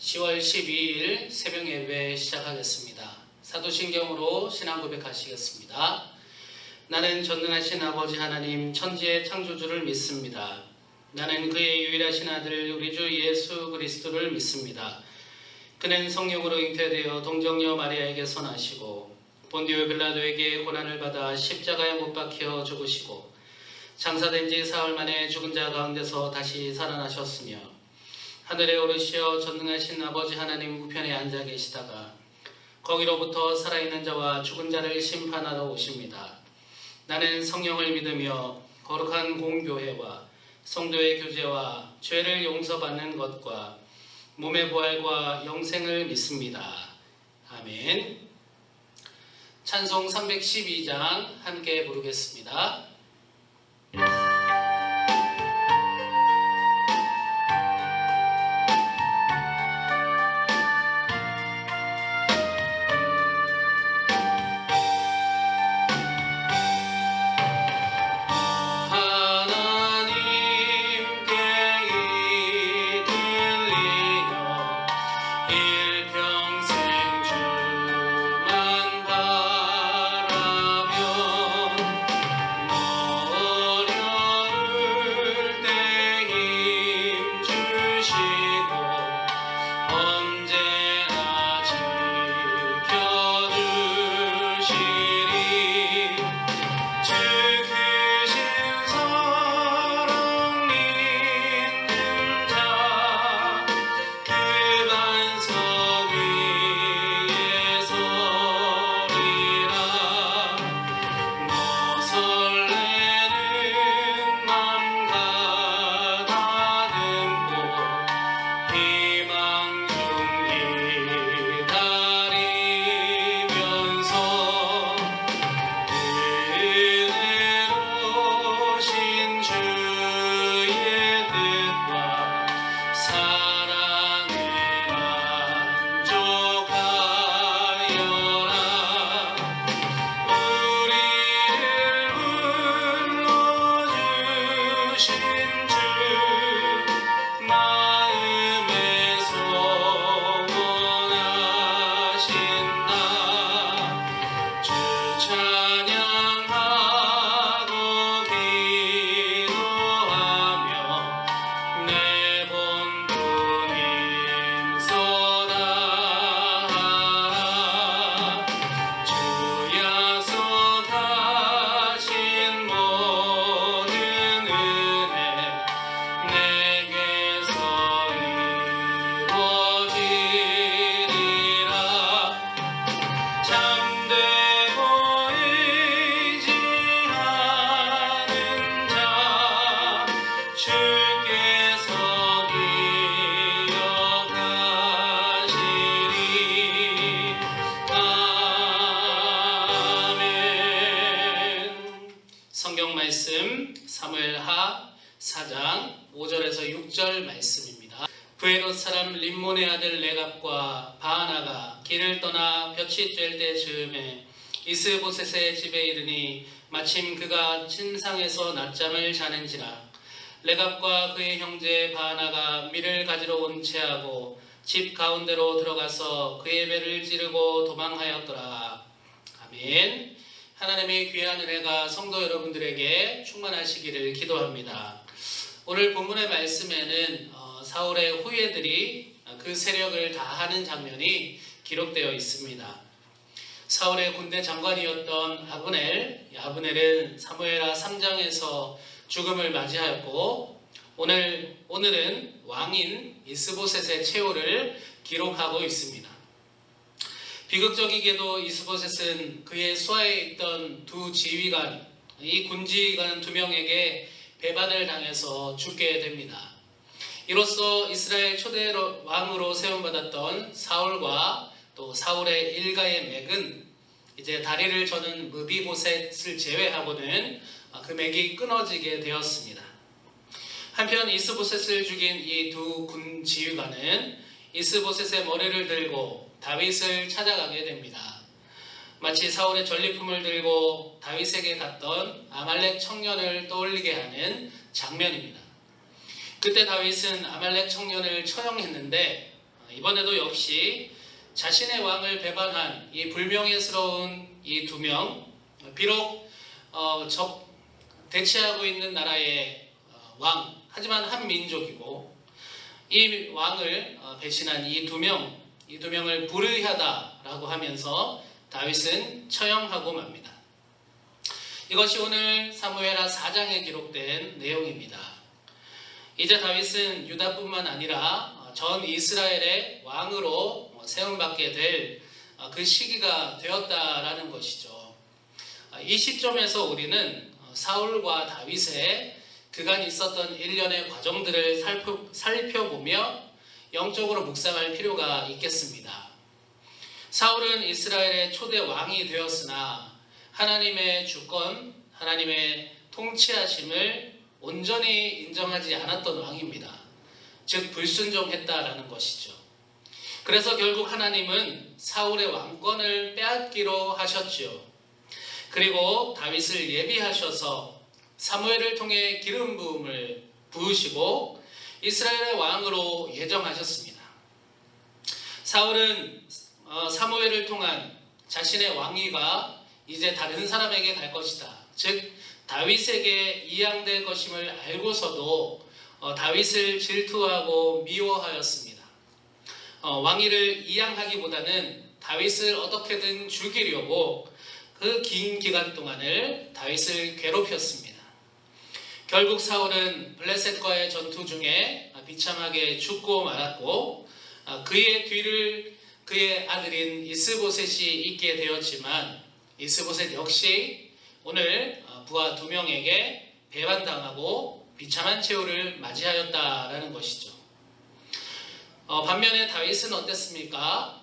10월 12일 새벽 예배 시작하겠습니다. 사도신경으로 신앙 고백하시겠습니다. 나는 전능하신 아버지 하나님 천지의 창조주를 믿습니다. 나는 그의 유일하신 아들 우리 주 예수 그리스도를 믿습니다. 그는 성령으로 잉태되어 동정녀 마리아에게서 나시고 본디오 빌라도에게 고난을 받아 십자가에 못 박혀 죽으시고 장사된 지 사흘 만에 죽은 자 가운데서 다시 살아나셨으며 하늘에 오르시어 전능하신 아버지 하나님 우편에 앉아 계시다가 거기로부터 살아있는 자와 죽은 자를 심판하러 오십니다. 나는 성령을 믿으며 거룩한 공교회와 성도의 교제와 죄를 용서받는 것과 몸의 부활과 영생을 믿습니다. 아멘. 찬송 312장 함께 부르겠습니다. 성경 말씀 사무엘하 4장 5절에서 6절 말씀입니다. 브에롯 사람 림몬의 아들 레갑과 바하나가 길을 떠나 볕이 쬐을 때 즈음에 이스보셋의 집에 이르니 마침 그가 침상에서 낮잠을 자는지라. 레갑과 그의 형제 바하나가 밀을 가지러 온 채하고 집 가운데로 들어가서 그의 배를 찌르고 도망하였더라. 아멘. 하나님의 귀한 은혜가 성도 여러분들에게 충만하시기를 기도합니다. 오늘 본문의 말씀에는 사울의 후예들이 그 세력을 다하는 장면이 기록되어 있습니다. 사울의 군대 장관이었던 아브넬은 사무엘하 3장에서 죽음을 맞이하였고 오늘은 왕인 이스보셋의 최후를 기록하고 있습니다. 비극적이게도 이스보셋은 그의 수하에 있던 두 지휘관, 이 군지휘관 2명에게 배반을 당해서 죽게 됩니다. 이로써 이스라엘 초대 왕으로 세움받았던 사울과 또 사울의 일가의 맥은 이제 다리를 저는 무비보셋을 제외하고는 그 맥이 끊어지게 되었습니다. 한편 이스보셋을 죽인 이 두 군지휘관은 이스보셋의 머리를 들고 다윗을 찾아가게 됩니다. 마치 사울의 전리품을 들고 다윗에게 갔던 아말렉 청년을 떠올리게 하는 장면입니다. 그때 다윗은 아말렉 청년을 처형했는데 이번에도 역시 자신의 왕을 배반한 이 불명예스러운 이 두 명, 비록 대치하고 있는 나라의 왕, 하지만 한 민족이고 이 왕을 배신한 이 두 명을 불의하다라고 하면서 다윗은 처형하고 맙니다. 이것이 오늘 사무엘하 4장에 기록된 내용입니다. 이제 다윗은 유다뿐만 아니라 전 이스라엘의 왕으로 세움받게 될 그 시기가 되었다라는 것이죠. 이 시점에서 우리는 사울과 다윗의 그간 있었던 일련의 과정들을 살펴보며 영적으로 묵상할 필요가 있겠습니다. 사울은 이스라엘의 초대 왕이 되었으나 하나님의 주권, 하나님의 통치하심을 온전히 인정하지 않았던 왕입니다. 즉 불순종했다라는 것이죠. 그래서 결국 하나님은 사울의 왕권을 빼앗기로 하셨지요. 그리고 다윗을 예비하셔서 사무엘을 통해 기름 부음을 부으시고 이스라엘의 왕으로 예정하셨습니다. 사울은 사무엘을 통한 자신의 왕위가 이제 다른 사람에게 갈 것이다. 즉 다윗에게 이양될 것임을 알고서도 다윗을 질투하고 미워하였습니다. 왕위를 이양하기보다는 다윗을 어떻게든 죽이려고 그 긴 기간 동안을 다윗을 괴롭혔습니다. 결국 사울은 블레셋과의 전투 중에 비참하게 죽고 말았고 그의 뒤를 그의 아들인 이스보셋이 잇게 되었지만 이스보셋 역시 오늘 부하 2명에게 배반당하고 비참한 최후를 맞이하였다라는 것이죠. 반면에 다윗은 어땠습니까?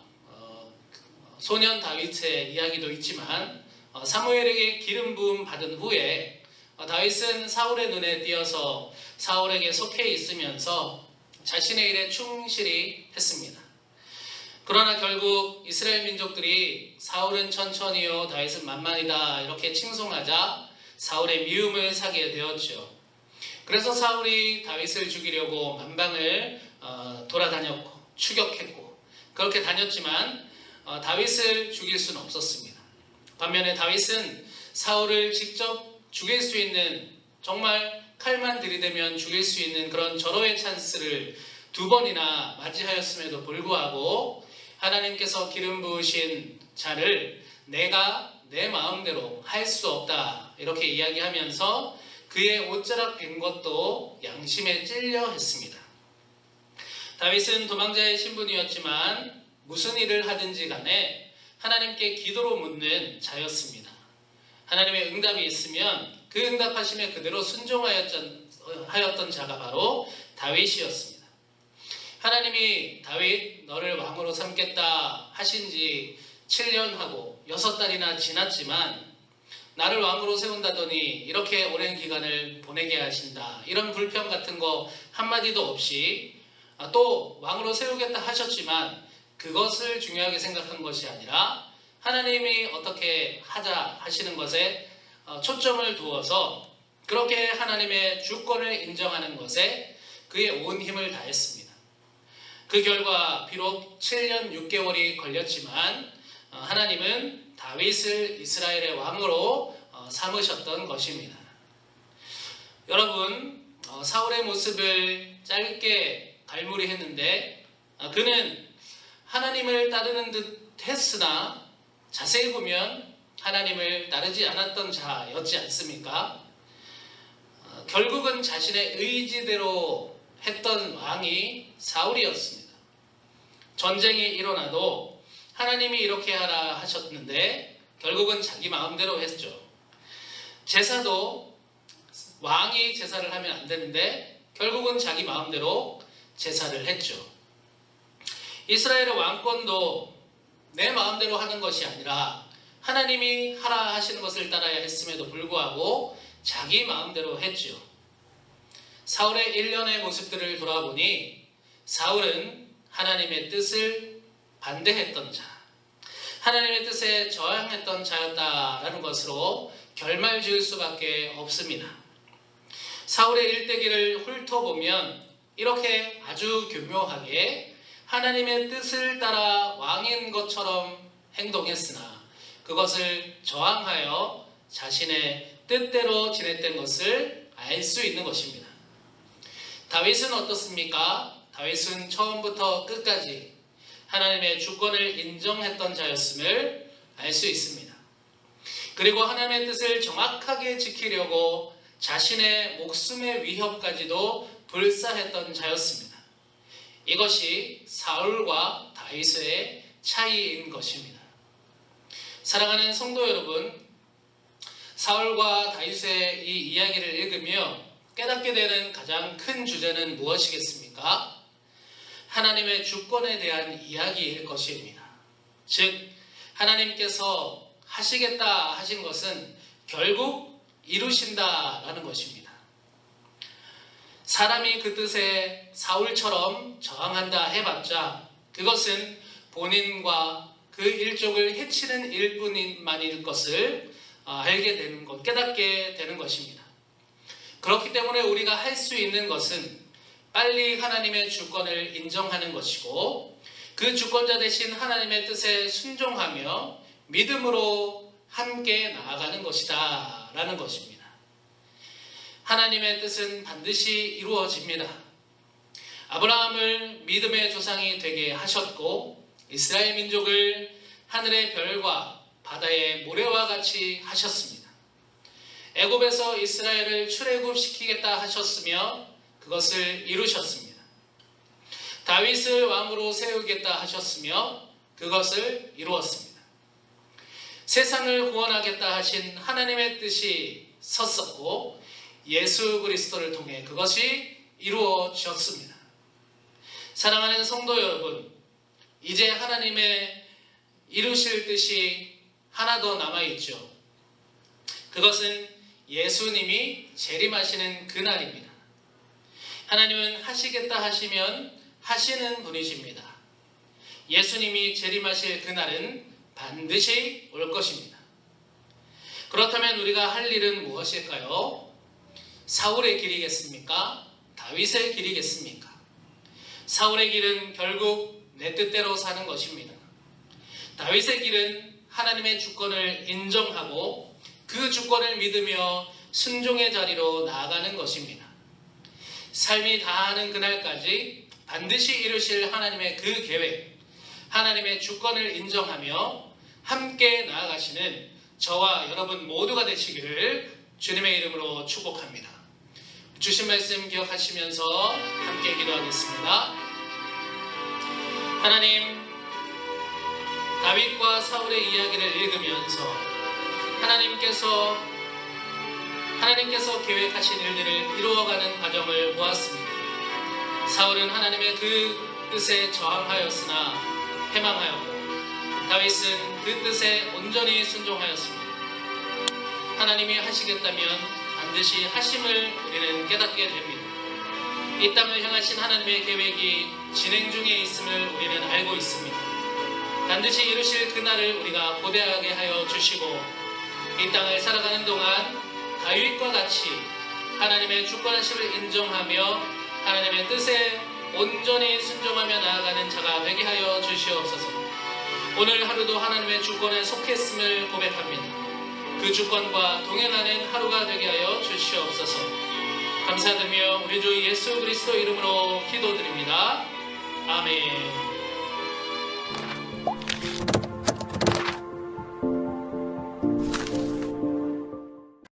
소년 다윗의 이야기도 있지만 사무엘에게 기름 부음 받은 후에 다윗은 사울의 눈에 띄어서 사울에게 속해 있으면서 자신의 일에 충실히 했습니다. 그러나 결국 이스라엘 민족들이 사울은 천천히요 다윗은 만만이다 이렇게 칭송하자 사울의 미움을 사게 되었죠. 그래서 사울이 다윗을 죽이려고 만방을 돌아다녔고 추격했고 그렇게 다녔지만 다윗을 죽일 수는 없었습니다. 반면에 다윗은 사울을 직접 죽일 수 있는 정말 칼만 들이대면 죽일 수 있는 그런 절호의 찬스를 2번이나 맞이하였음에도 불구하고 하나님께서 기름 부으신 자를 내가 내 마음대로 할 수 없다 이렇게 이야기하면서 그의 옷자락 벤 것도 양심에 찔려 했습니다. 다윗은 도망자의 신분이었지만 무슨 일을 하든지 간에 하나님께 기도로 묻는 자였습니다. 하나님의 응답이 있으면 그 응답하심에 그대로 순종하였던 자가 바로 다윗이었습니다. 하나님이 다윗 너를 왕으로 삼겠다 하신 지 7년하고 6달이나 지났지만 나를 왕으로 세운다더니 이렇게 오랜 기간을 보내게 하신다. 이런 불평 같은 거 한마디도 없이 또 왕으로 세우겠다 하셨지만 그것을 중요하게 생각한 것이 아니라 하나님이 어떻게 하자 하시는 것에 초점을 두어서 그렇게 하나님의 주권을 인정하는 것에 그의 온 힘을 다했습니다. 그 결과 비록 7년 6개월이 걸렸지만 하나님은 다윗을 이스라엘의 왕으로 삼으셨던 것입니다. 여러분, 사울의 모습을 짧게 갈무리했는데 그는 하나님을 따르는 듯 했으나 자세히 보면 하나님을 따르지 않았던 자였지 않습니까? 결국은 자신의 의지대로 했던 왕이 사울이었습니다. 전쟁이 일어나도 하나님이 이렇게 하라 하셨는데 결국은 자기 마음대로 했죠. 제사도 왕이 제사를 하면 안 되는데 결국은 자기 마음대로 제사를 했죠. 이스라엘의 왕권도 내 마음대로 하는 것이 아니라 하나님이 하라 하시는 것을 따라야 했음에도 불구하고 자기 마음대로 했죠. 사울의 일련의 모습들을 돌아보니 사울은 하나님의 뜻을 반대했던 자, 하나님의 뜻에 저항했던 자였다라는 것으로 결말 지을 수밖에 없습니다. 사울의 일대기를 훑어보면 이렇게 아주 교묘하게 하나님의 뜻을 따라 왕인 것처럼 행동했으나 그것을 저항하여 자신의 뜻대로 지냈던 것을 알 수 있는 것입니다. 다윗은 어떻습니까? 다윗은 처음부터 끝까지 하나님의 주권을 인정했던 자였음을 알 수 있습니다. 그리고 하나님의 뜻을 정확하게 지키려고 자신의 목숨의 위협까지도 불사했던 자였습니다. 이것이 사울과 다윗의 차이인 것입니다. 사랑하는 성도 여러분, 사울과 다윗의 이 이야기를 읽으며 깨닫게 되는 가장 큰 주제는 무엇이겠습니까? 하나님의 주권에 대한 이야기일 것입니다. 즉, 하나님께서 하시겠다 하신 것은 결국 이루신다라는 것입니다. 사람이 그 뜻에 사울처럼 저항한다 해봤자 그것은 본인과 그 일족을 해치는 일뿐만일 것을 알게 되는 것, 깨닫게 되는 것입니다. 그렇기 때문에 우리가 할 수 있는 것은 빨리 하나님의 주권을 인정하는 것이고 그 주권자 대신 하나님의 뜻에 순종하며 믿음으로 함께 나아가는 것이다 라는 것입니다. 하나님의 뜻은 반드시 이루어집니다. 아브라함을 믿음의 조상이 되게 하셨고 이스라엘 민족을 하늘의 별과 바다의 모래와 같이 하셨습니다. 애굽에서 이스라엘을 출애굽시키겠다 하셨으며 그것을 이루셨습니다. 다윗을 왕으로 세우겠다 하셨으며 그것을 이루었습니다. 세상을 구원하겠다 하신 하나님의 뜻이 섰었고 예수 그리스도를 통해 그것이 이루어졌습니다. 사랑하는 성도 여러분, 이제 하나님의 이루실 뜻이 하나 더 남아있죠. 그것은 예수님이 재림하시는 그날입니다. 하나님은 하시겠다 하시면 하시는 분이십니다. 예수님이 재림하실 그날은 반드시 올 것입니다. 그렇다면 우리가 할 일은 무엇일까요? 사울의 길이겠습니까? 다윗의 길이겠습니까? 사울의 길은 결국 내 뜻대로 사는 것입니다. 다윗의 길은 하나님의 주권을 인정하고 그 주권을 믿으며 순종의 자리로 나아가는 것입니다. 삶이 다하는 그날까지 반드시 이루실 하나님의 그 계획, 하나님의 주권을 인정하며 함께 나아가시는 저와 여러분 모두가 되시기를 주님의 이름으로 축복합니다. 주신 말씀 기억하시면서 함께 기도하겠습니다. 하나님, 다윗과 사울의 이야기를 읽으면서 하나님께서 계획하신 일들을 이루어가는 과정을 보았습니다. 사울은 하나님의 그 뜻에 저항하였으나 패망하였고 다윗은 그 뜻에 온전히 순종하였습니다. 하나님이 하시겠다면 반드시 하심을 우리는 깨닫게 됩니다. 이 땅을 향하신 하나님의 계획이 진행 중에 있음을 우리는 알고 있습니다. 반드시 이루실 그날을 우리가 고대하게 하여 주시고 이 땅을 살아가는 동안 다윗과 같이 하나님의 주권하심을 인정하며 하나님의 뜻에 온전히 순종하며 나아가는 자가 되게 하여 주시옵소서. 오늘 하루도 하나님의 주권에 속했음을 고백합니다. 그 주권과 동행하는 하루가 되게 하여 주시옵소서. 감사드리며 우리 주 예수 그리스도 이름으로 기도드립니다. 아멘.